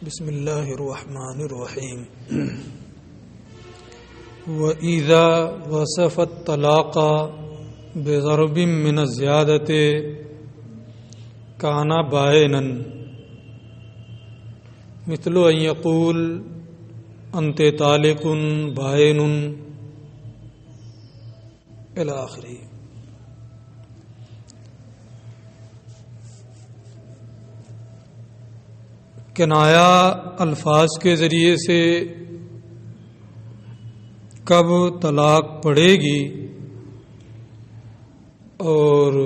بسم اللہ الرحمن الرحیم وَإِذَا وَصَفَ الطَّلَاقَ بِضَرْبٍ مِّنَ الزِّيَادَةِ كَانَ بَائِنًا مثل أن يقول أنت طالق بائن إلى آخره۔ کنایا الفاظ کے ذریعے سے کب طلاق پڑے گی اور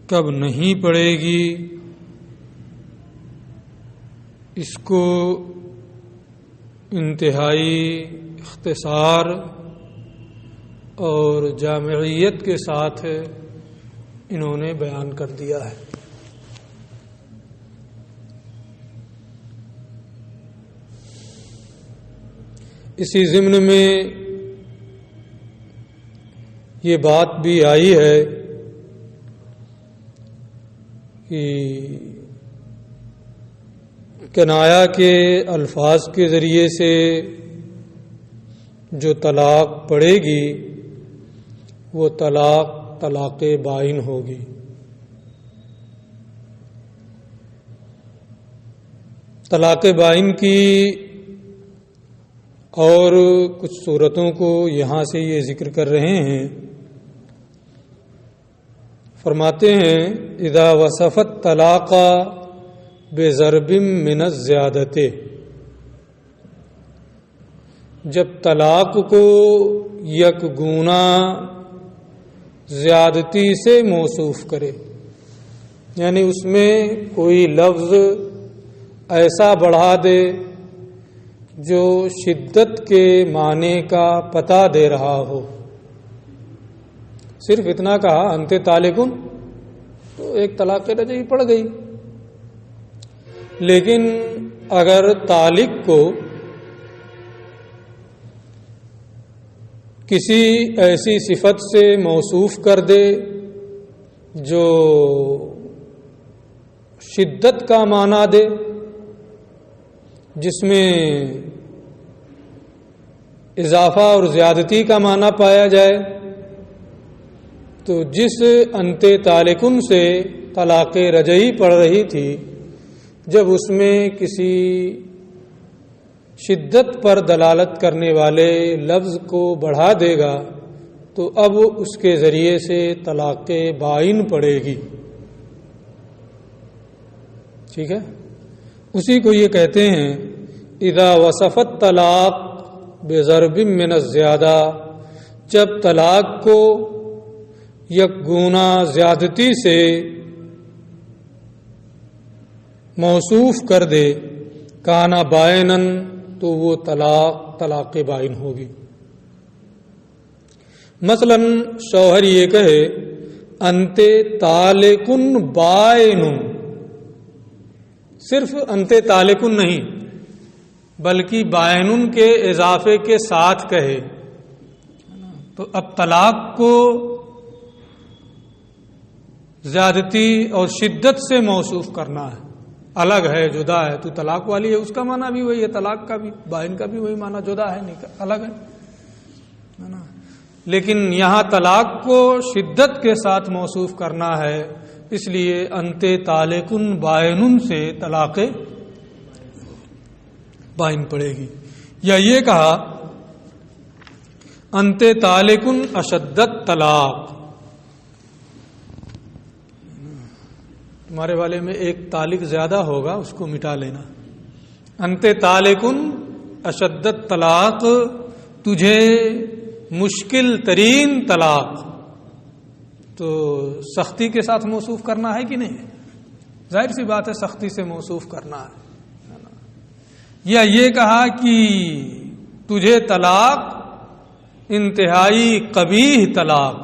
کب نہیں پڑے گی، اس کو انتہائی اختصار اور جامعیت کے ساتھ انہوں نے بیان کر دیا ہے۔ اسی ضمن میں یہ بات بھی آئی ہے کہ کنایا کے الفاظ کے ذریعے سے جو طلاق پڑے گی وہ طلاق بائن ہوگی۔ طلاق بائن کی اور کچھ صورتوں کو یہاں سے یہ ذکر کر رہے ہیں۔ فرماتے ہیں اذا وصف الطلاق بضرب من الزیادۃ، جب طلاق کو یک گونا زیادتی سے موصوف کرے، یعنی اس میں کوئی لفظ ایسا بڑھا دے جو شدت کے معنی کا پتہ دے رہا ہو۔ صرف اتنا کہا انت طالقن تو ایک طلاق رجعی پڑ گئی، لیکن اگر طالق کو کسی ایسی صفت سے موصوف کر دے جو شدت کا معنی دے، جس میں اضافہ اور زیادتی کا معنی پایا جائے، تو جس انت طالقن سے طلاق رجعی پڑ رہی تھی، جب اس میں کسی شدت پر دلالت کرنے والے لفظ کو بڑھا دے گا تو اب اس کے ذریعے سے طلاق بائن پڑے گی۔ ٹھیک ہے، اسی کو یہ کہتے ہیں اذا وصف الطلاق بضرب من الزیادہ، جب طلاق کو یک گونا زیادتی سے موصوف کر دے کانا بائنن، تو وہ طلاق بائن ہوگی۔ مثلا شوہر یہ کہے انت طالقن بائن، صرف انت طالقن نہیں بلکہ بائنن کے اضافے کے ساتھ کہے، تو اب طلاق کو زیادتی اور شدت سے موصوف کرنا ہے، الگ ہے، جدا ہے۔ تو طلاق والی ہے، اس کا معنی بھی وہی ہے، طلاق کا بھی، بائن کا بھی وہی معنی، جدا ہے، نہیں الگ ہے نا۔ لیکن یہاں طلاق کو شدت کے ساتھ موصوف کرنا ہے، اس لیے انت طالقن بائنن سے طلاق بائن پڑے گی۔ یا یہ کہا انت طالقن اشدت طلاق، تمہارے والے میں ایک طالق زیادہ ہوگا، اس کو مٹا لینا۔ انت طالقن اشدت طلاق، تجھے مشکل ترین طلاق، تو سختی کے ساتھ موصوف کرنا ہے کہ نہیں؟ ظاہر سی بات ہے سختی سے موصوف کرنا ہے۔ یا یہ کہا کہ تجھے طلاق انتہائی قبیح طلاق،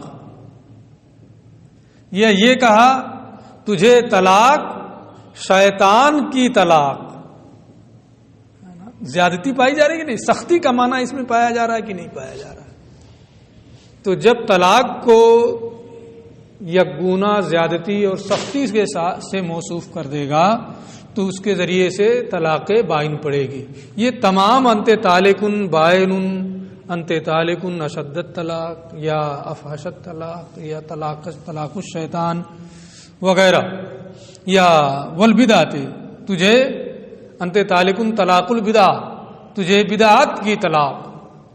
یا یہ کہا تجھے طلاق شیطان کی طلاق، زیادتی پائی جا رہی ہے کہ نہیں؟ سختی کا معنی اس میں پایا جا رہا ہے کہ نہیں پایا جا رہا ہے؟ تو جب طلاق کو یکگونا زیادتی اور سختی کے ساتھ سے موصوف کر دے گا تو اس کے ذریعے سے طلاق بائن پڑے گی. یہ تمام انت طالقن بائن، انت طالقن اشدت طلاق یا افحشت طلاق یا طلاق الشیطان وغیرہ یا والبدعت، تجھے انت طالقن طلاق البدع، تجھے بدعات کی طلاق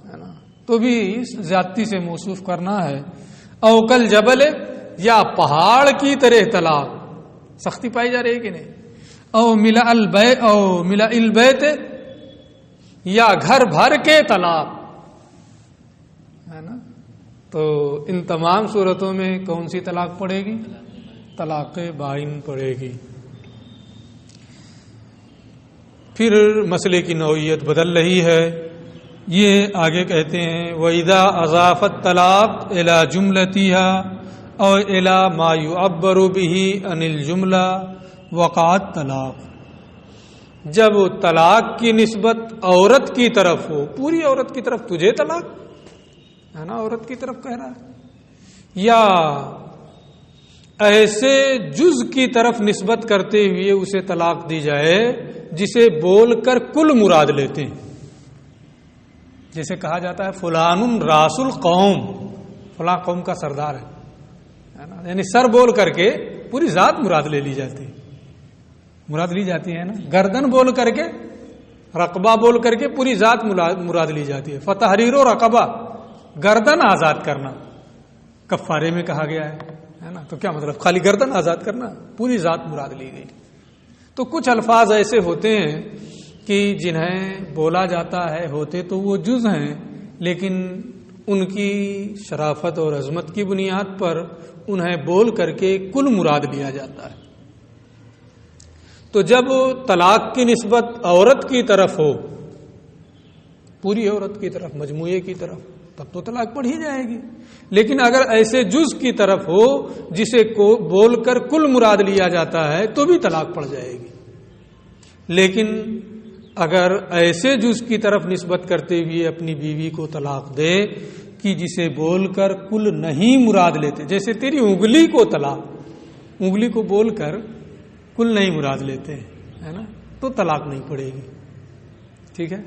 ہے نا، تو بھی زیادتی سے موصوف کرنا ہے. او کل جبل، یا پہاڑ کی طرح طلاق، سختی پائی جا رہی ہے کہ نہیں. او ملا البیت، یا گھر بھر کے طلاق ہے نا. تو ان تمام صورتوں میں کون سی طلاق پڑے گی؟ طلاق بائن پڑے گی. پھر مسئلے کی نوعیت بدل رہی ہے. یہ آگے کہتے ہیں وَإِذَا أَضَافَ الطَّلَاقَ إِلَى جُمْلَتِهَا أَوْ إِلَى مَا يُعَبَّرُ بِهِ عَنِ الْجُمْلَةِ وَقَعَ الطَّلَاقُ، جب طلاق کی نسبت عورت کی طرف ہو، پوری عورت کی طرف، تجھے طلاق ہے نا، عورت کی طرف کہہ رہا ہے، یا ایسے جز کی طرف نسبت کرتے ہوئے اسے طلاق دی جائے جسے بول کر کل مراد لیتے ہیں. جیسے کہا جاتا ہے فلان راس القوم، فلاں قوم کا سردار ہے نا، یعنی سر بول کر کے پوری ذات مراد لے لی جاتی ہے، مراد لی جاتی ہے نا. گردن بول کر کے، رقبہ بول کر کے پوری ذات مراد لی جاتی ہے. فتحریر و رقبہ، گردن آزاد کرنا کفارے میں کہا گیا ہے نا. تو کیا مطلب؟ خالی گردن آزاد کرنا، پوری ذات مراد لی گئی. تو کچھ الفاظ ایسے ہوتے ہیں کہ جنہیں بولا جاتا ہے، ہوتے تو وہ جز ہیں، لیکن ان کی شرافت اور عظمت کی بنیاد پر انہیں بول کر کے کل مراد لیا جاتا ہے. تو جب طلاق کی نسبت عورت کی طرف ہو، پوری عورت کی طرف، مجموعے کی طرف، تب تو طلاق پڑ ہی جائے گی. لیکن اگر ایسے جز کی طرف ہو جسے بول کر کل مراد لیا جاتا ہے تو بھی طلاق پڑ جائے گی. لیکن اگر ایسے جز کی طرف نسبت کرتے ہوئے اپنی بیوی کو طلاق دے کہ جسے بول کر کل نہیں مراد لیتے، جیسے تیری انگلی کو طلاق، انگلی کو بول کر کل نہیں مراد لیتے ہے نا، تو طلاق نہیں پڑے گی. ٹھیک ہے،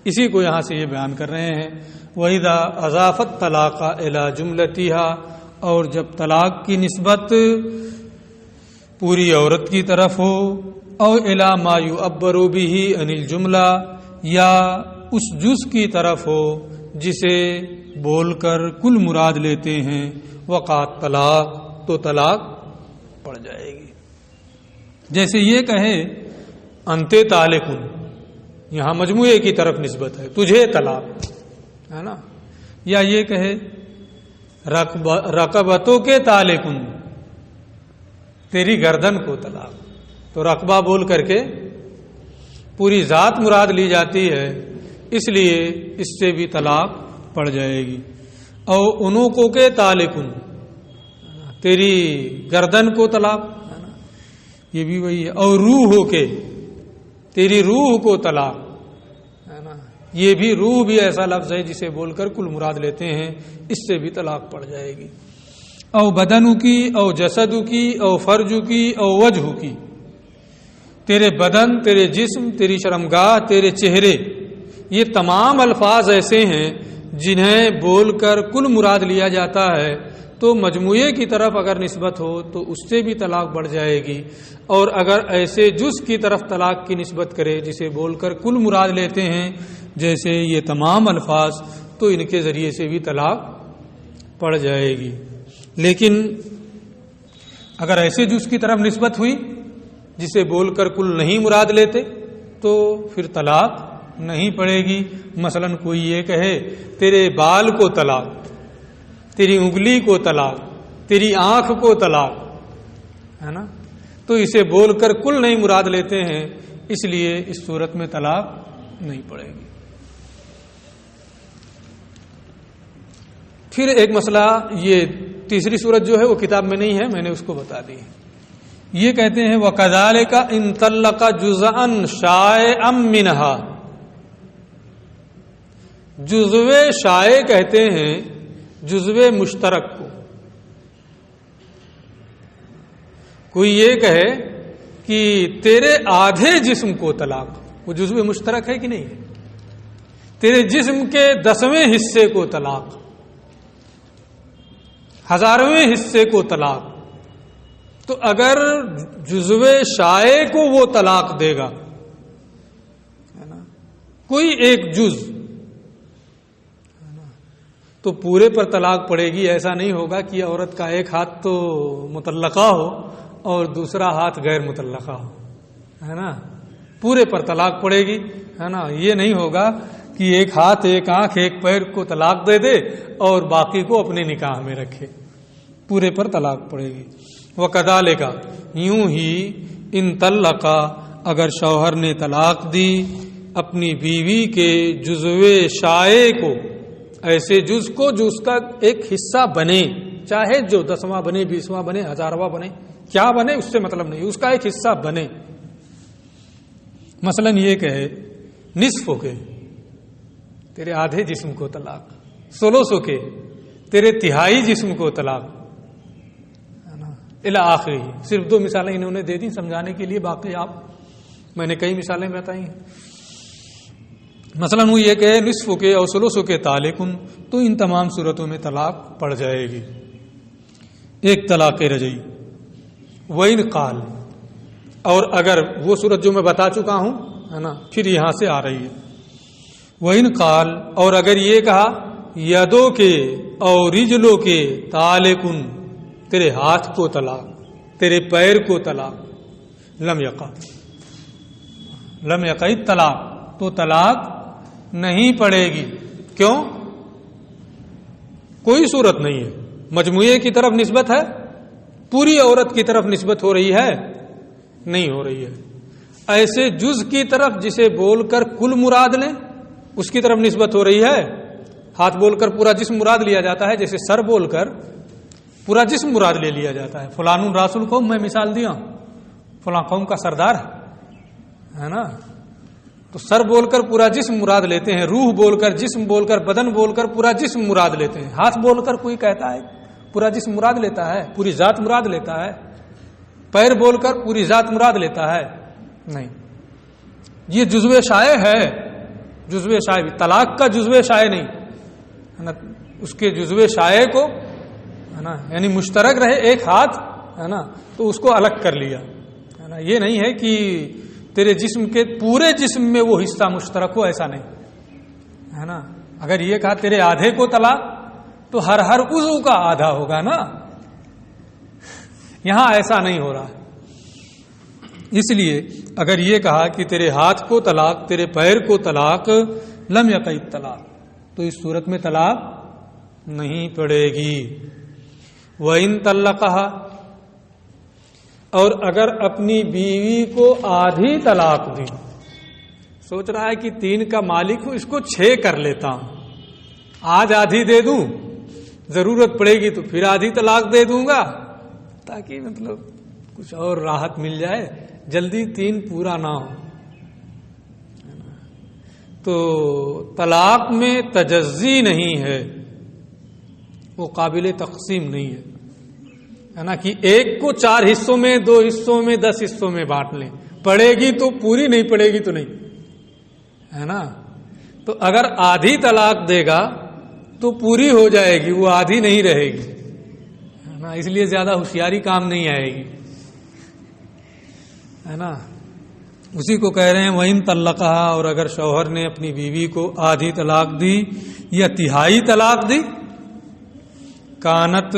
اسی کو یہاں سے یہ بیان کر رہے ہیں وَإِذَا أَضَافَ الطَّلَاقَ إِلَى جُمْلَتِهَا، اور جب طلاق کی نسبت پوری عورت کی طرف ہو، او إِلَى مَا يُعَبَّرُ بِهِ عَنِ الْجُمْلَةِ، یا اس جز کی طرف ہو جسے بول کر کل مراد لیتے ہیں، وقع طلاق، تو طلاق پڑ جائے گی. جیسے یہ کہے انت طالقن، یہاں مجموعے کی طرف نسبت ہے، تجھے طلاق ہے نا. یا یہ کہے رقبتوں کے طالقن، تیری گردن کو طلاق، تو رقبہ بول کر کے پوری ذات مراد لی جاتی ہے، اس لیے اس سے بھی طلاق پڑ جائے گی. او عنقوں کے طالقن، تیری گردن کو طلاق ہے نا، یہ بھی وہی ہے. اور روح کے، تیری روح کو طلاق ہے نا، یہ بھی روح بھی ایسا لفظ ہے جسے بول کر کل مراد لیتے ہیں، اس سے بھی طلاق پڑ جائے گی. او بدن کی، او جسد کی، او فرج کی، او وجہ کی، تیرے بدن، تیرے جسم، تیری شرمگاہ، تیرے چہرے، یہ تمام الفاظ ایسے ہیں جنہیں بول کر کل مراد لیا جاتا ہے، تو مجموعے کی طرف اگر نسبت ہو تو اس سے بھی طلاق بڑھ جائے گی. اور اگر ایسے جز کی طرف طلاق کی نسبت کرے جسے بول کر کل مراد لیتے ہیں، جیسے یہ تمام الفاظ، تو ان کے ذریعے سے بھی طلاق پڑ جائے گی. لیکن اگر ایسے جز کی طرف نسبت ہوئی جسے بول کر کل نہیں مراد لیتے تو پھر طلاق نہیں پڑے گی. مثلا کوئی یہ کہے تیرے بال کو طلاق، تیری انگلی کو طلاق، تیری آنکھ کو طلاق ہے نا، تو اسے بول کر کل نہیں مراد لیتے ہیں، اس لیے اس صورت میں طلاق نہیں پڑے گی. پھر ایک مسئلہ، یہ تیسری صورت جو ہے وہ کتاب میں نہیں ہے، میں نے اس کو بتا دی. یہ کہتے ہیں وَكَذَلِكَ إِن طَلَّقَ جُزْءًا شَائِعًا مِنْهَا، جزو شائع کہتے ہیں جزو مشترک کو. کوئی یہ کہے کہ کہ تیرے آدھے جسم کو طلاق، وہ جزو مشترک ہے کہ نہیں ہے، تیرے جسم کے 10ویں حصے کو طلاق، 1000ویں حصے کو طلاق. تو اگر جزو شائع کو وہ طلاق دے گا، ہے نا، کوئی ایک جز، تو پورے پر طلاق پڑے گی. ایسا نہیں ہوگا کہ عورت کا ایک ہاتھ تو مطلقہ ہو اور دوسرا ہاتھ غیر مطلقہ ہو، ہے نا، پورے پر طلاق پڑے گی، ہے نا. یہ نہیں ہوگا کہ ایک ہاتھ، ایک آنکھ، ایک پیر کو طلاق دے دے اور باقی کو اپنے نکاح میں رکھے. پورے پر طلاق پڑے گی. وَكَذَلِكَ، یوں ہی ان طلقا، اگر شوہر نے طلاق دی اپنی بیوی کے جزو شائع کو، ایسے جز کو جو اس کا ایک حصہ بنے، چاہے جو 10واں بنے، 20واں بنے، 1000واں بنے، کیا بنے اس سے مطلب نہیں، اس کا ایک حصہ بنے. مثلا یہ کہے نصف ہو کے تیرے آدھے جسم کو طلاق، 16 کے تیرے تہائی جسم کو طلاق، ہے نا، الی آخری. صرف 2 مثالیں انہوں نے دے دی سمجھانے کے لیے، باقی میں نے کئی مثالیں بتائی ہیں. مثلا وہ یہ کہ نصف کے اور 16 کے طالقن، تو ان تمام صورتوں میں طلاق پڑ جائے گی. ایک طلاق رجعی. وَإِنْ قَالَ، اور اگر وہ صورت جو میں بتا چکا ہوں، ہے نا، پھر یہاں سے آ رہی ہے. وَإِنْ قَالَ، اور اگر یہ کہا یدوں کے اور رجلوں کے طالقن، تیرے ہاتھ کو طلاق، تیرے پیر کو طلاق، لم یقع طلاق، تو طلاق نہیں پڑے گی. کیوں؟ کوئی صورت نہیں ہے. مجموعے کی طرف نسبت ہے، پوری عورت کی طرف نسبت ہو رہی ہے؟ نہیں ہو رہی ہے. ایسے جز کی طرف جسے بول کر کل مراد لیں، اس کی طرف نسبت ہو رہی ہے. ہاتھ بول کر پورا جسم مراد لیا جاتا ہے، جیسے سر بول کر پورا جسم مراد لے لیا جاتا ہے. فلان راس القوم، میں مثال دیا، فلاں قوم کا سردار ہے نا. تو سر بول کر پورا جسم مراد لیتے ہیں، روح بول کر، جسم بول کر، بدن بول کر پورا جسم مراد لیتے ہیں. ہاتھ بول کر کوئی کہتا ہے پورا جسم مراد لیتا ہے، پوری ذات مراد لیتا ہے. پیر بول کر پوری ذات مراد لیتا ہے؟ نہیں. یہ جزو شائع ہے. جزو شائع، طلاق کا جزو شائع نہیں ہے نا. اس کے جزو شائع کو، ہے نا، یعنی مشترک رہے ایک ہاتھ، ہے نا، تو اس کو الگ کر لیا، ہے نا. یہ نہیں ہے کہ تیرے جسم کے پورے جسم میں وہ حصہ مشترک ہو، ایسا نہیں ہے نا. اگر یہ کہا تیرے آدھے کو طلاق، تو ہر عضو کا آدھا ہوگا نا. یہاں ایسا نہیں ہو رہا. اس لیے اگر یہ کہا کہ تیرے ہاتھ کو طلاق، تیرے پیر کو طلاق، لم یقع طلاق، تو اس صورت میں طلاق نہیں پڑے گی. وَإِن طَلَّقَهَا، اور اگر اپنی بیوی کو آدھی طلاق دی، سوچ رہا ہے کہ 3 کا مالک ہوں، اس کو 6 کر لیتا ہوں، آج آدھی دے دوں، ضرورت پڑے گی تو پھر آدھی طلاق دے دوں گا، تاکہ مطلب کچھ اور راحت مل جائے، جلدی 3 پورا نہ ہو. تو طلاق میں تجزی نہیں ہے، وہ قابل تقسیم نہیں ہے نا، کہ ایک کو 4 حصوں میں، 2 حصوں میں، 10 حصوں میں بانٹ لیں. پڑے گی تو پوری، نہیں پڑے گی تو نہیں، ہے نا. تو اگر آدھی طلاق دے گا تو پوری ہو جائے گی، وہ آدھی نہیں رہے گی، ہے نا. اس لیے زیادہ ہوشیاری کام نہیں آئے گی، ہے نا. اسی کو کہہ رہے ہیں وَإِن طَلَّقَهَا، اور اگر شوہر نے اپنی بیوی کو آدھی طلاق دی یا تہائی طلاق دی، کانت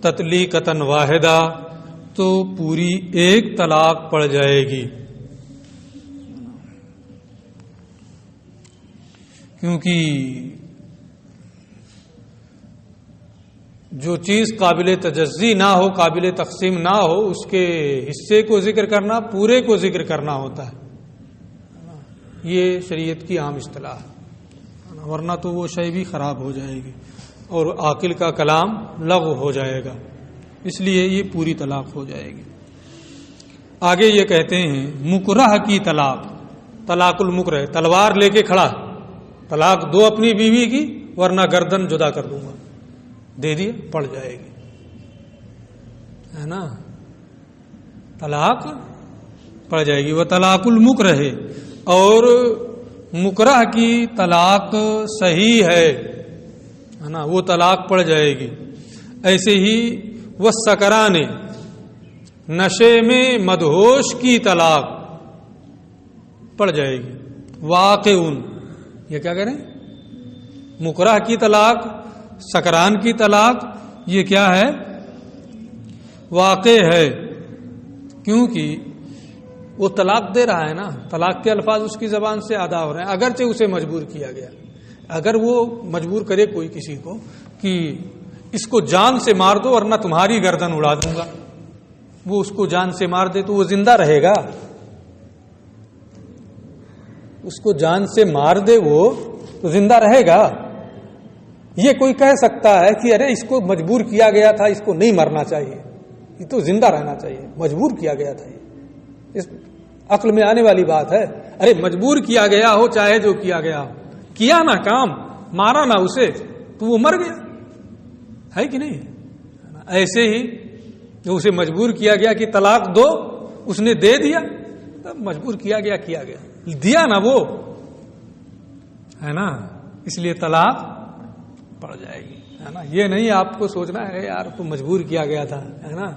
تطلیقۃ واحدہ، تو پوری ایک طلاق پڑ جائے گی. کیونکہ جو چیز قابل تجزی نہ ہو، قابل تقسیم نہ ہو، اس کے حصے کو ذکر کرنا پورے کو ذکر کرنا ہوتا ہے. یہ شریعت کی عام اصطلاح ہے، ورنہ تو وہ شے بھی خراب ہو جائے گی اور عاقل کا کلام لغو ہو جائے گا. اس لیے یہ پوری طلاق ہو جائے گی. آگے یہ کہتے ہیں مکرہ کی طلاق، طلاق المکرہ، تلوار لے کے کھڑا، طلاق دو اپنی بیوی کی ورنہ گردن جدا کر دوں گا، دے دیا، پڑ جائے گی، ہے نا. طلاق پڑ جائے گی. وہ طلاق المکرہ، اور مکرہ کی طلاق صحیح ہے نا، وہ طلاق پڑ جائے گی. ایسے ہی وہ سکران، نشے میں مدہوش کی طلاق پڑ جائے گی. واقعون، یہ کیا کریں، مکرہ کی طلاق، سکران کی طلاق، یہ کیا ہے، واقع ہے. کیونکہ وہ طلاق دے رہا ہے نا، طلاق کے الفاظ اس کی زبان سے ادا ہو رہے ہیں، اگرچہ اسے مجبور کیا گیا. اگر وہ مجبور کرے کوئی کسی کو کہ اس کو جان سے مار دو ورنہ تمہاری گردن اڑا دوں گا، وہ اس کو جان سے مار دے تو وہ زندہ رہے گا. اس کو جان سے مار دے وہ تو زندہ رہے گا. یہ کوئی کہہ سکتا ہے کہ ارے اس کو مجبور کیا گیا تھا، اس کو نہیں مرنا چاہیے، یہ تو زندہ رہنا چاہیے، مجبور کیا گیا تھا. یہ اس عقل میں آنے والی بات ہے. ارے مجبور کیا گیا ہو، چاہے جو کیا گیا ہو، کیا نا کام، مارا نا اسے تو وہ مر گیا ہے کہ نہیں. ایسے ہی جو اسے مجبور کیا گیا کہ طلاق دو، اس نے دے دیا، تب مجبور کیا گیا دیا نا وہ ہے نا، اس لیے طلاق پڑ جائے گی ہے نا. یہ نہیں آپ کو سوچنا ہے یار تو مجبور کیا گیا تھا ہے نا،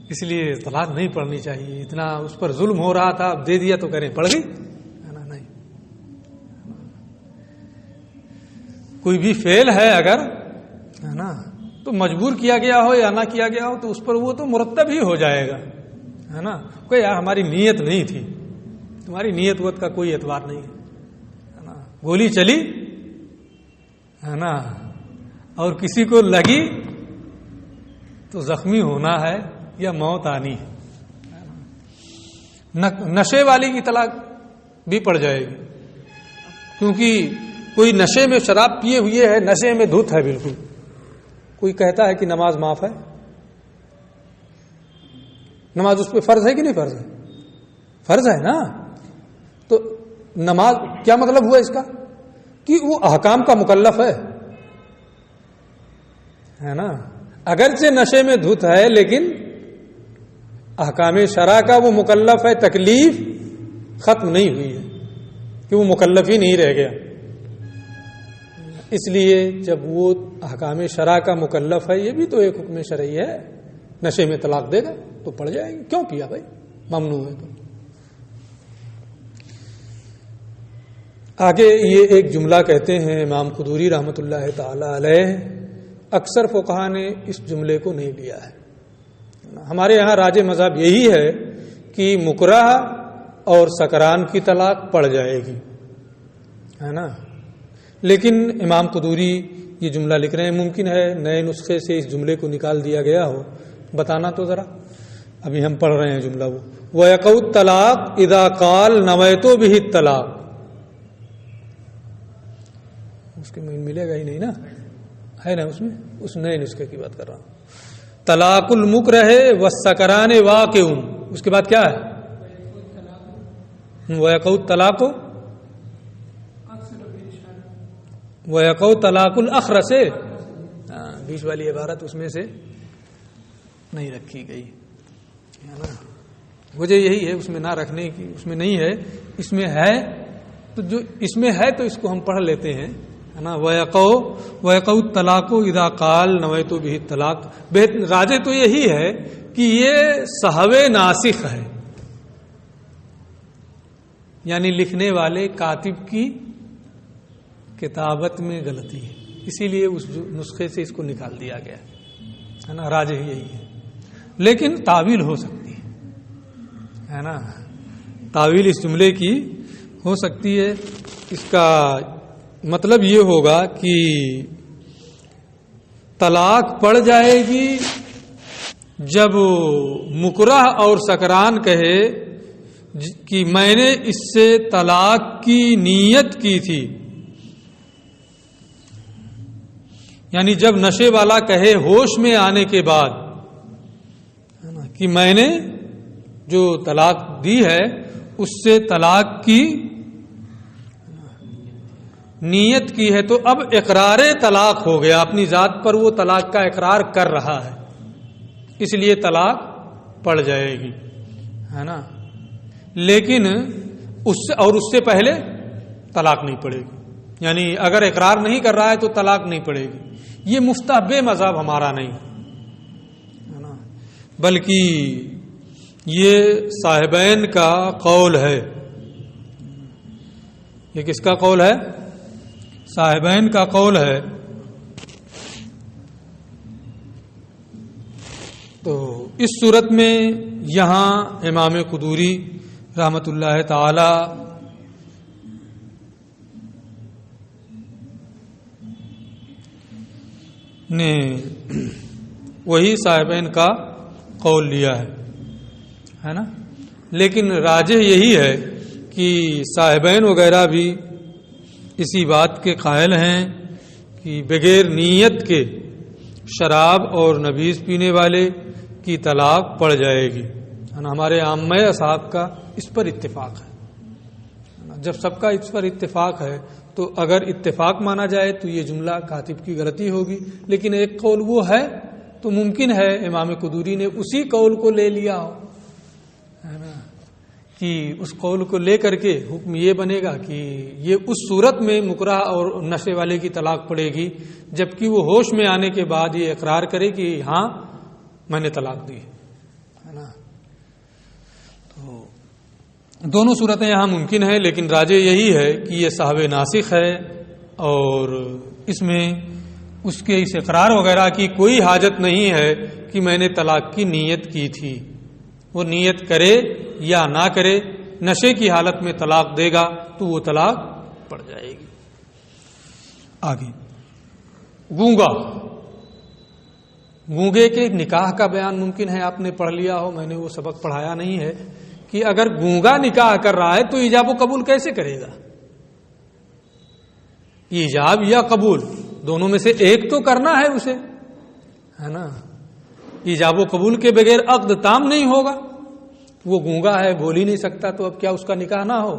اس لیے طلاق نہیں پڑھنی چاہیے، اتنا اس پر ظلم ہو رہا تھا اب دے دیا تو کریں پڑ گئی ہے نا. نہیں، کوئی بھی فعل ہے اگر ہے نا تو مجبور کیا گیا ہو یا نہ کیا گیا ہو تو اس پر وہ تو مرتب ہی ہو جائے گا ہے نا. کوئی یار ہماری نیت نہیں تھی، تمہاری نیت وت کا کوئی اعتبار نہیں ہے نا. گولی چلی ہے نا اور کسی کو لگی تو زخمی ہونا ہے یا موت آنی ہے. نشے والی کی طلاق بھی پڑ جائے گی، کیونکہ کوئی نشے میں شراب پیے ہوئے ہے، نشے میں دھت ہے بالکل. کوئی کہتا ہے کہ نماز معاف ہے، نماز اس پہ فرض ہے کہ نہیں فرض ہے؟ فرض ہے نا. تو نماز کیا مطلب ہوا اس کا کہ وہ احکام کا مکلف ہے نا. اگرچہ نشے میں دھت ہے لیکن احکام شرع کا وہ مکلف ہے، تکلیف ختم نہیں ہوئی ہے کہ وہ مکلف ہی نہیں رہ گیا. اس لیے جب وہ احکام شرع کا مکلف ہے، یہ بھی تو ایک حکم شرعی ہے، نشے میں طلاق دے گا تو پڑ جائے گی. کیوں کیا بھائی، ممنوع ہے. تو آگے یہ ایک جملہ کہتے ہیں امام قدوری رحمۃ اللہ تعالی علیہ، اکثر فقہا نے اس جملے کو نہیں لیا ہے. ہمارے یہاں راج مذہب یہی ہے کہ مکرہ اور سکران کی طلاق پڑ جائے گی ہے نا. لیکن امام قدوری یہ جملہ لکھ رہے ہیں، ممکن ہے نئے نسخے سے اس جملے کو نکال دیا گیا ہو، بتانا تو ذرا. ابھی ہم پڑھ رہے ہیں جملہ وہ وَيَقَعُ الطَّلَاقُ إِذَا قَالَ نَوَيْتُ بِهِ الطَّلَاقُ. اس کے ملے گا ہی نہیں نا، ہے نا اس میں، اس نئے نسخے کی بات کر رہا ہوں. طلاق المکرہ والسکران واقع، اس کے بعد کیا ہے وَيَقَعُ الطَّلَاقُ وَيَقَعُ طلاق الأخر سے بیچ والی عبارت اس میں سے نہیں رکھی گئی ہے نا. وجہ یہی ہے اس میں نہ رکھنے کی، اس میں نہیں ہے، اس میں ہے تو جو اس میں ہے تو اس کو ہم پڑھ لیتے ہیں ہے نا. وَيَقَعُ الطَّلَاقُ إِذَا قَالَ نَوَيْتُ بِهِ الطَّلَاقُ. راجح تو یہی ہے کہ یہ سہو ناسخ ہے، یعنی لکھنے والے کاتب کی کتابت میں غلطی ہے، اسی لیے اس نسخے سے اس کو نکال دیا گیا ہے نا. راجح یہی ہے، لیکن تعویل ہو سکتی ہے نا. تعویل اس جملے کی ہو سکتی ہے. اس کا مطلب یہ ہوگا کہ طلاق پڑ جائے گی جب مکرہ اور سکران کہے کہ میں نے اس سے طلاق کی نیت کی تھی، یعنی جب نشے والا کہے ہوش میں آنے کے بعد کہ میں نے جو طلاق دی ہے اس سے طلاق کی نیت کی ہے، تو اب اقرار طلاق ہو گیا، اپنی ذات پر وہ طلاق کا اقرار کر رہا ہے، اس لیے طلاق پڑ جائے گی ہے نا. لیکن اس سے پہلے طلاق نہیں پڑے گی، یعنی اگر اقرار نہیں کر رہا ہے تو طلاق نہیں پڑے گی۔ یہ مفتاح مذہب ہمارا نہیں ہے نا، بلکہ یہ صاحبین کا قول ہے۔ یہ کس کا قول ہے؟ صاحبین کا قول ہے۔ تو اس صورت میں یہاں امام قدوری رحمۃ اللہ تعالی نے وہی صاحبین کا قول لیا ہے نا، لیکن راجح یہی ہے کہ صاحبین وغیرہ بھی اسی بات کے قائل ہیں کہ بغیر نیت کے شراب اور نبیذ پینے والے کی طلاق پڑ جائے گی۔ ہمارے عامہ اصحاب کا اس پر اتفاق ہے۔ جب سب کا اس پر اتفاق ہے تو اگر اتفاق مانا جائے تو یہ جملہ کاتب کی غلطی ہوگی، لیکن ایک قول وہ ہے تو ممکن ہے امام قدوری نے اسی قول کو لے لیا ہو، ہے نا، کہ اس قول کو لے کر کے حکم یہ بنے گا کہ یہ اس صورت میں مکرہ اور نشے والے کی طلاق پڑے گی جبکہ وہ ہوش میں آنے کے بعد یہ اقرار کرے کہ ہاں میں نے طلاق دی ہے نا۔ تو دونوں صورتیں یہاں ممکن ہیں، لیکن راجح یہی ہے کہ یہ صاحب ناسخ ہے اور اس میں اس کے اس اقرار وغیرہ کی کوئی حاجت نہیں ہے کہ میں نے طلاق کی نیت کی تھی۔ وہ نیت کرے یا نہ کرے، نشے کی حالت میں طلاق دے گا تو وہ طلاق پڑ جائے گی۔ آگے گونگے کے نکاح کا بیان ممکن ہے، آپ نے پڑھ لیا ہو، میں نے وہ سبق پڑھایا نہیں ہے کہ اگر گونگا نکاح کر رہا ہے تو ایجاب و قبول کیسے کرے گا؟ ایجاب یا قبول دونوں میں سے ایک تو کرنا ہے اسے، ہے نا۔ ایجاب و قبول کے بغیر عقد تام نہیں ہوگا۔ وہ گونگا ہے، بول ہی نہیں سکتا، تو اب کیا اس کا نکاح نہ ہو؟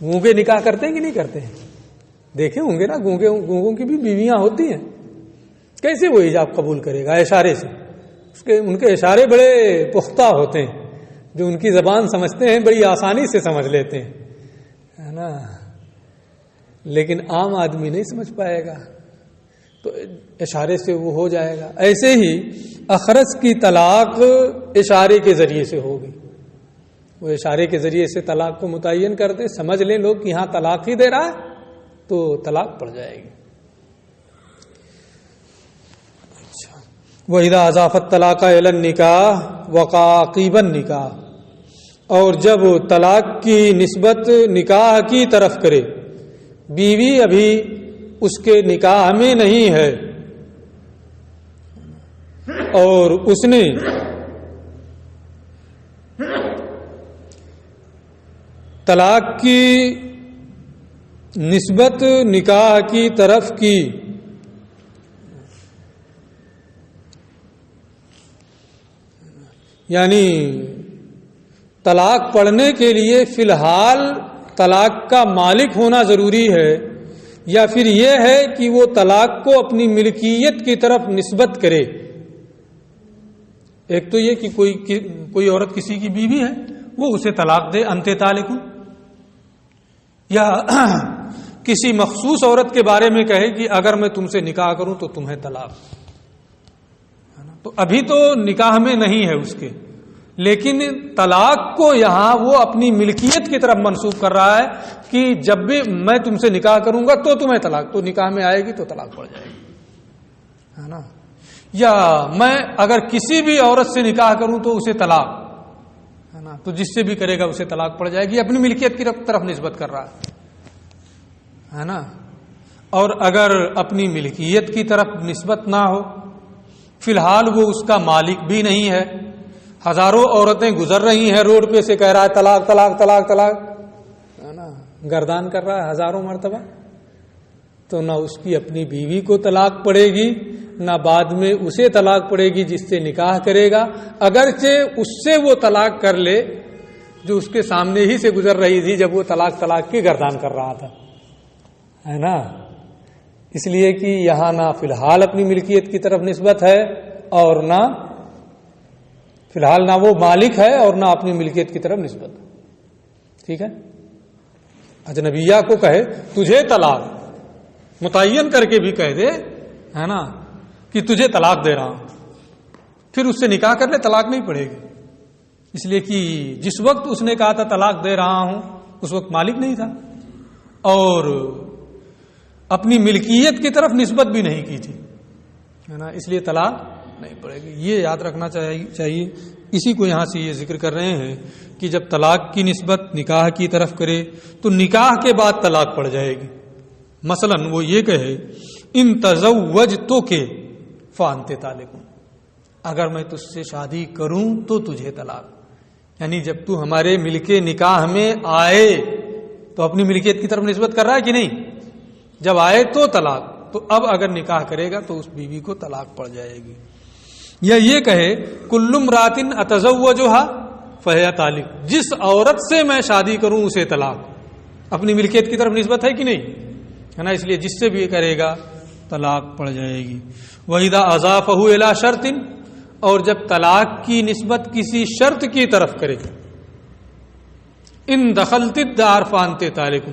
گونگے نکاح کرتے ہیں کہ نہیں کرتے ہیں؟ دیکھے ہوں گے نا، گونگوں کی بھی بیویاں ہوتی ہیں، کیسے وہ ایجاب قبول کرے گا؟ اشارے سے، ان کے اشارے بڑے پختہ ہوتے ہیں، جو ان کی زبان سمجھتے ہیں بڑی آسانی سے سمجھ لیتے ہیں، ہے نا، لیکن عام آدمی نہیں سمجھ پائے گا، تو اشارے سے وہ ہو جائے گا۔ ایسے ہی اخرس کی طلاق اشارے کے ذریعے سے ہوگی، وہ اشارے کے ذریعے سے طلاق کو متعین کر دے، سمجھ لیں لوگ کہ یہاں طلاق ہی دے رہا ہے تو طلاق پڑ جائے گی۔ اچھا، وَإِذَا أَضَافَ الطَّلَاقَ إِلَى النِّكَاحِ وَقَعَ عَقِيبَ النِّكَاحِ، اور جب طلاق کی نسبت نکاح کی طرف کرے، بیوی ابھی اس کے نکاح میں نہیں ہے اور اس نے طلاق کی نسبت نکاح کی طرف کی، یعنی طلاق پڑھنے کے لیے فی الحال طلاق کا مالک ہونا ضروری ہے، یا پھر یہ ہے کہ وہ طلاق کو اپنی ملکیت کی طرف نسبت کرے۔ ایک تو یہ کہ کوئی عورت کسی کی بیوی ہے، وہ اسے طلاق دے، انت طالق، یا کسی مخصوص عورت کے بارے میں کہے کہ اگر میں تم سے نکاح کروں تو تمہیں طلاق، تو ابھی تو نکاح میں نہیں ہے اس کے، لیکن طلاق کو یہاں وہ اپنی ملکیت کی طرف منسوب کر رہا ہے کہ جب بھی میں تم سے نکاح کروں گا تو تمہیں طلاق، تو نکاح میں آئے گی تو طلاق پڑ جائے گی، ہے نا۔ یا میں اگر کسی بھی عورت سے نکاح کروں تو اسے طلاق، ہے نا، تو جس سے بھی کرے گا اسے طلاق پڑ جائے گی، اپنی ملکیت کی طرف نسبت کر رہا ہے نا۔ اور اگر اپنی ملکیت کی طرف نسبت نہ ہو، فی الحال وہ اس کا مالک بھی نہیں ہے، ہزاروں عورتیں گزر رہی ہیں روڈ پہ سے کہہ رہا ہے طلاق طلاق طلاق طلاق، ہے نا، گردان کر رہا ہے ہزاروں مرتبہ، تو نہ اس کی اپنی بیوی کو طلاق پڑے گی، نہ بعد میں اسے طلاق پڑے گی جس سے نکاح کرے گا، اگرچہ اس سے وہ طلاق کر لے جو اس کے سامنے ہی سے گزر رہی تھی جب وہ طلاق کی گردان کر رہا تھا، ہے نا۔ اس لیے کہ یہاں نہ فی الحال اپنی ملکیت کی طرف نسبت ہے، اور نہ فی الحال نہ وہ مالک ہے اور نہ اپنی ملکیت کی طرف نسبت، ٹھیک ہے، اجنبیہ کو کہے تجھے طلاق، متعین کر کے بھی کہہ دے ہے نا کہ تجھے طلاق دے رہا ہوں، پھر اس سے نکاح کر لے، طلاق نہیں پڑے گی، اس لیے کہ جس وقت اس نے کہا تھا طلاق دے رہا ہوں اس وقت مالک نہیں تھا اور اپنی ملکیت کی طرف نسبت بھی نہیں کی تھی، ہے نا، اس لیے طلاق نہیں پڑے گی. یہ یاد رکھنا چاہیے. اسی کو یہاں سے یہ ذکر کر رہے ہیں کہ جب طلاق کی نسبت نکاح کی طرف کرے تو نکاح کے بعد طلاق پڑ جائے گی. مثلا وہ یہ کہے ان تزوجتک فانت طالق، اگر میں تجھ سے شادی کروں تو تجھے طلاق، یعنی جب تو ہمارے ملکے نکاح میں آئے تو اپنی ملکیت کی طرف نسبت کر رہا ہے کہ نہیں؟ جب آئے تو طلاق، تو اب اگر نکاح کرے گا تو اس بیوی کو طلاق پڑ جائے گی. یا یہ کہے کل امرأۃ اتزوجها فہی طالق، جس عورت سے میں شادی کروں اسے طلاق، اپنی ملکیت کی طرف نسبت ہے کہ نہیں، ہے نا، اس لیے جس سے بھی یہ کرے گا طلاق پڑ جائے گی. وَإِذَا أَضَافَهُ إِلَى شَرْطٍ، اور جب طلاق کی نسبت کسی شرط کی طرف کرے، ان دخلت الدار فانت طالق،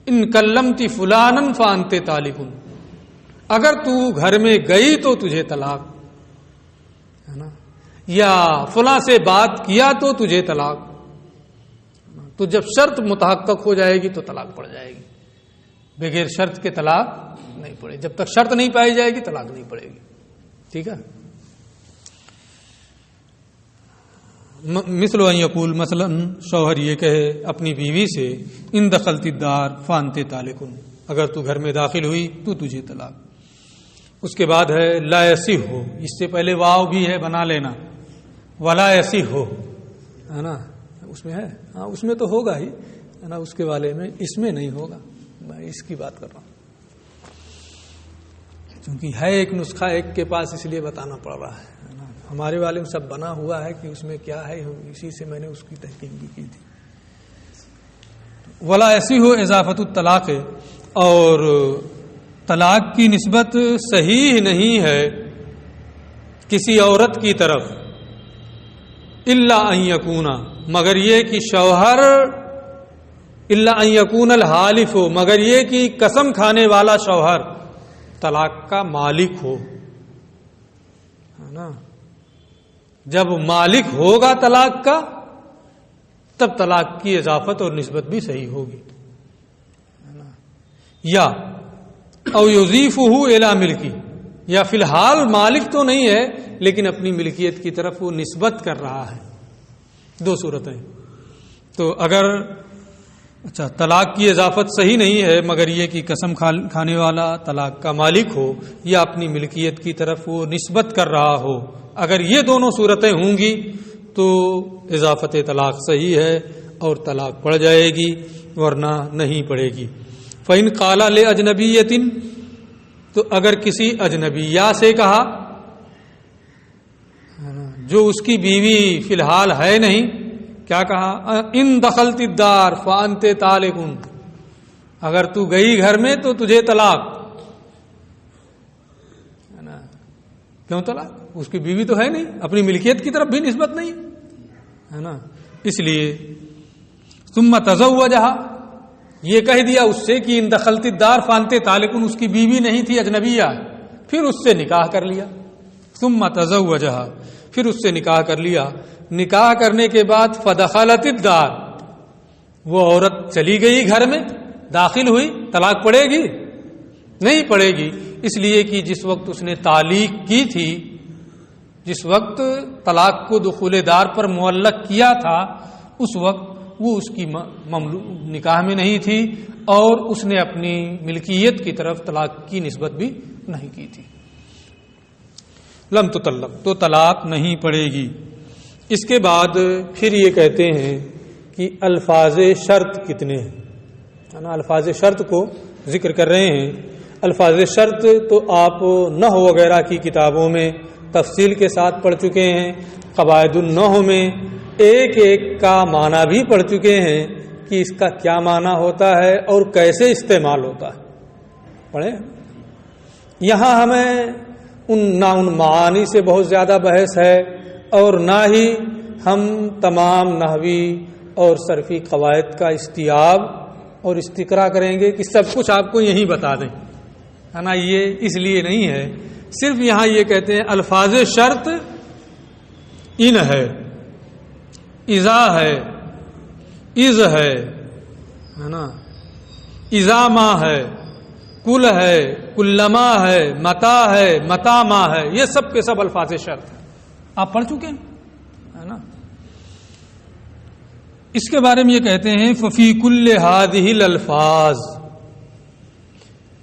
ان کلمت فلانا فانت طالق، اگر تو گھر میں گئی تو تجھے طلاق، ہے نا، یا فلاں سے بات کیا تو تجھے طلاق. تو جب شرط متحقق ہو جائے گی تو طلاق پڑ جائے گی، بغیر شرط کے طلاق نہیں پڑے. جب تک شرط نہیں پائی جائے گی طلاق نہیں پڑے گی. ٹھیک ہے. مثل ان یقول، مثلا شوہر یہ کہے اپنی بیوی سے ان دخلت الدار فانت طالق، اگر تو گھر میں داخل ہوئی تو تجھے طلاق. اس کے بعد ہے لا یصح، اس سے پہلے واو بھی ہے بنا لینا، ولا یصح، ہے نا، اس میں ہے، ہاں اس میں تو ہوگا ہی، ہے نا، اس کے والے میں اس میں نہیں ہوگا. میں اس کی بات کر رہا ہوں کیونکہ ہے ایک نسخہ ایک کے پاس، اس لیے بتانا پڑ رہا ہے نا. ہمارے والے میں سب بنا ہوا ہے کہ اس میں کیا ہے، اسی سے میں نے اس کی تحقیق بھی کی تھی. ولا یصح اضافت الطلاق، اور طلاق کی نسبت صحیح نہیں ہے کسی عورت کی طرف، الا ان یکون، مگر یہ کہ شوہر، الا ان یکون الحالف، مگر یہ کہ قسم کھانے والا شوہر طلاق کا مالک ہو، ہے نا. جب مالک ہوگا طلاق کا تب طلاق کی اضافت اور نسبت بھی صحیح ہوگی، ہے نا. یا او یضیفہ الی ملکی، یا فی الحال مالک تو نہیں ہے لیکن اپنی ملکیت کی طرف وہ نسبت کر رہا ہے. دو صورتیں. تو اگر اچھا طلاق کی اضافت صحیح نہیں ہے مگر یہ کہ قسم کھانے والا طلاق کا مالک ہو یا اپنی ملکیت کی طرف وہ نسبت کر رہا ہو، اگر یہ دونوں صورتیں ہوں گی تو اضافت طلاق صحیح ہے اور طلاق پڑ جائے گی، ورنہ نہیں پڑے گی. فَإِنْ قَالَ لِأَجْنَبِيَّةٍ، تو اگر کسی اجنبیہ سے کہا جو اس کی بیوی فی الحال ہے نہیں، کیا کہا؟ ان دخلت الدار فانت طالق، اگر تو گئی گھر میں تو تجھے طلاق، ہے نا. کیوں طلاق؟ اس کی بیوی تو ہے نہیں، اپنی ملکیت کی طرف بھی نسبت نہیں ہے نا. اس لیے ثم تزوجها، یہ کہہ دیا اس سے کہ ان دخلت الدار فانت طالق، اس کی بیوی نہیں تھی، اجنبیہ، پھر اس سے نکاح کر لیا. ثم تزوجها، پھر اس سے نکاح کر لیا. نکاح کرنے کے بعد فدخلت الدار، وہ عورت چلی گئی گھر میں، داخل ہوئی، طلاق پڑے گی؟ نہیں پڑے گی، اس لیے کہ جس وقت اس نے تعلیق کی تھی، جس وقت طلاق کو دخول دار پر معلق کیا تھا، اس وقت وہ اس کی نکاح میں نہیں تھی اور اس نے اپنی ملکیت کی طرف طلاق کی نسبت بھی نہیں کی تھی. لم تطلق، تو طلاق نہیں پڑے گی. اس کے بعد پھر یہ کہتے ہیں کہ الفاظ شرط کتنے ہیں، الفاظ شرط کو ذکر کر رہے ہیں. الفاظ شرط تو آپ نحو وغیرہ کی کتابوں میں تفصیل کے ساتھ پڑھ چکے ہیں، قواعد النحو میں ایک ایک کا معنی بھی پڑھ چکے ہیں کہ اس کا کیا معنی ہوتا ہے اور کیسے استعمال ہوتا ہے. پڑھیں. یہاں ہمیں نہ ان معانی سے بہت زیادہ بحث ہے اور نہ ہی ہم تمام نحوی اور صرفی قواعد کا استیاب اور استقرا کریں گے کہ سب کچھ آپ کو یہیں بتا دیں، ہے نا. یہ اس لیے نہیں ہے، صرف یہاں یہ کہتے ہیں الفاظ شرط ان ہے، اذا ہے، از ہے نا، اذا ما ہے، کل ہے، کلما ہے، متا ہے، متا ما ہے، یہ سب کے سب الفاظ شرط ہیں. آپ پڑھ چکے ہیں، ہے نا. اس کے بارے میں یہ کہتے ہیں ففی کل ہذہ الالفاظ،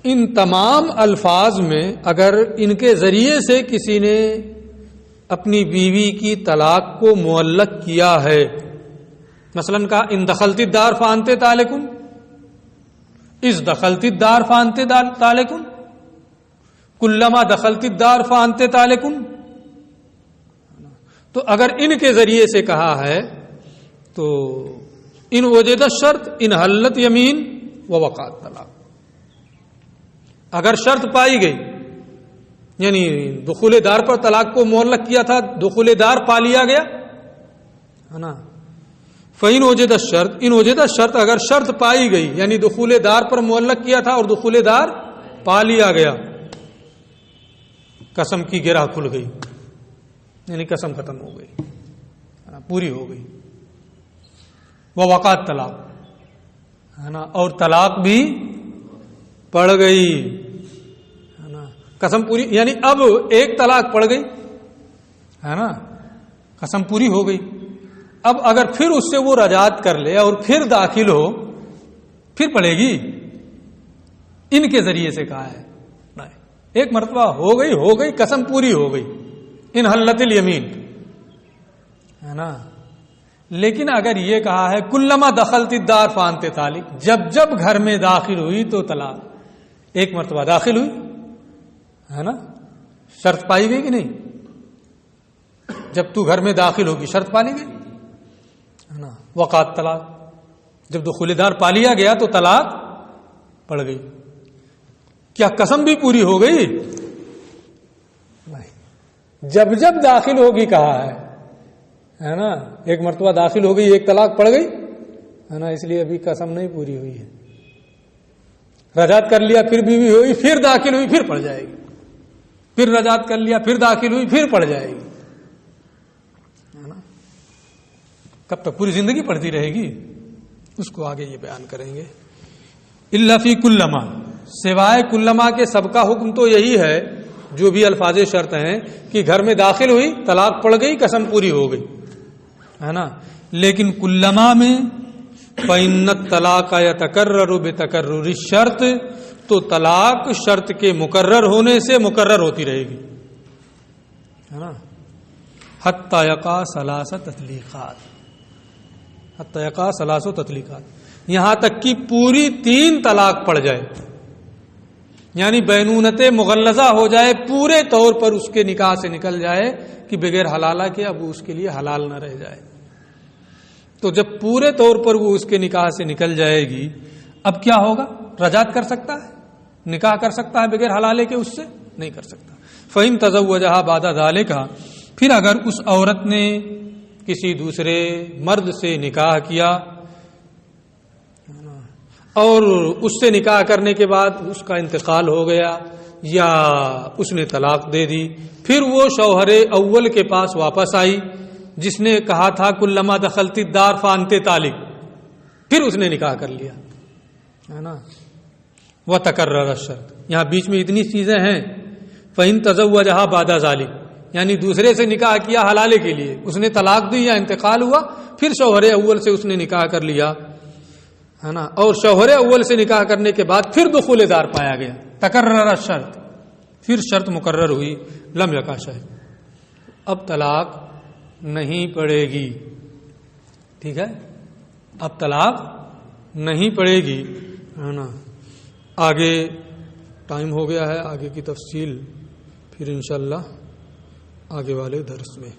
ان تمام الفاظ میں اگر ان کے ذریعے سے کسی نے اپنی بیوی کی طلاق کو معلق کیا ہے، مثلا کہا ان دخلت الدار فانت طالق، اس دخلت الدار فانت طالق، کلما دخلت الدار فانت طالق، تو اگر ان کے ذریعے سے کہا ہے تو ان وجد الشرط ان حلت یمین و وقعت طلاق، اگر شرط پائی گئی یعنی دخول دار پر طلاق کو معلق کیا تھا، دخول دار پا لیا گیا ہے نا. فَإِنْ وُجِدَ الشَّرْطُ، ان وجد الشرط، اگر شرط پائی گئی یعنی دخول دار پر معلق کیا تھا اور دخول دار پا لیا گیا، قسم کی گرہ کھل گئی یعنی قسم ختم ہو گئی، پوری ہو گئی. وقعت طلاق، ہے نا، اور طلاق بھی پڑ گئی، ہے نا. قسم پوری یعنی اب ایک طلاق پڑ گئی، ہے نا، قسم پوری ہو گئی. اب اگر پھر اس سے وہ رجعت کر لے اور پھر داخل ہو، پھر پڑے گی؟ ان کے ذریعے سے کہا ہے نہیں، ایک مرتبہ ہو گئی قسم پوری ہو گئی، ان حلت الیمین، ہے نا. لیکن اگر یہ کہا ہے کلما دخلت الدار فانت طالق، جب جب گھر میں داخل ہوئی تو طلاق، ایک مرتبہ داخل ہوئی، ہے نا، شرط پائی گئی کہ نہیں؟ جب تو گھر میں داخل ہوگی شرط پالی گئی، ہے نا. وقعت طلاق، جب دخول دار پا لیا گیا تو طلاق پڑ گئی. کیا قسم بھی پوری ہو گئی؟ نہیں، جب جب داخل ہوگی کہا ہے نا. ایک مرتبہ داخل ہو گئی، ایک طلاق پڑ گئی، ہے نا، اس لیے ابھی قسم نہیں پوری ہوئی ہے. رجعت کر لیا پھر بیوی ہوئی، پھر داخل ہوئی، پھر پڑ جائے گی. پھر رجعت کر لیا، پھر داخل ہوئی، پھر پڑ جائے گی، ہے نا. کب تک پوری زندگی پڑھتی رہے گی؟ اس کو آگے یہ بیان کریں گے. الا فی کلما، سوائے کلما کے سب کا حکم تو یہی ہے جو بھی الفاظ شرط ہیں کہ گھر میں داخل ہوئی، طلاق پڑ گئی، قسم پوری ہو گئی، ہے نا. لیکن کلما میں فإن الطلاق يتكرر بتكرر الشرط، تو طلاق شرط کے مقرر ہونے سے مقرر ہوتی رہے گی، ہے نا. حتی یقع ثلاث تطلیقات، حتی یقع ثلاث تطلیقات، یہاں تک کہ پوری 3 طلاق پڑ جائے، یعنی بینونت مغلظہ ہو جائے، پورے طور پر اس کے نکاح سے نکل جائے کہ بغیر حلالہ کے اب اس کے لیے حلال نہ رہ جائے. تو جب پورے طور پر وہ اس کے نکاح سے نکل جائے گی، اب کیا ہوگا؟ رجعت کر سکتا ہے، نکاح کر سکتا ہے بغیر حلالے کے؟ اس سے نہیں کر سکتا. فإن تزوجها بعد ذلك، پھر اگر اس عورت نے کسی دوسرے مرد سے نکاح کیا اور اس سے نکاح کرنے کے بعد اس کا انتقال ہو گیا یا اس نے طلاق دے دی، پھر وہ شوہر اول کے پاس واپس آئی جس نے کہا تھا کلما دخلت الدار فانت طالق، پھر اس نے نکاح کر لیا، ہے نا. وتکرر الشرط، یہاں بیچ میں اتنی چیزیں ہیں. فإن تزوجها بعد ذلك، یعنی دوسرے سے نکاح کیا حلالے کے لیے، اس نے طلاق دی یا انتقال ہوا، پھر شوہر اول سے اس نے نکاح کر لیا، ہے نا، اور شوہر اول سے نکاح کرنے کے بعد پھر دخول دار پایا گیا، تکرر الشرط، پھر شرط مقرر ہوئی، لم یقع شیء، اب طلاق نہیں پڑے گی. ٹھیک ہے، اب طلاق نہیں پڑے گی، ہے نا. آگے ٹائم ہو گیا ہے، آگے کی تفصیل پھر انشاءاللہ آگے والے درس میں.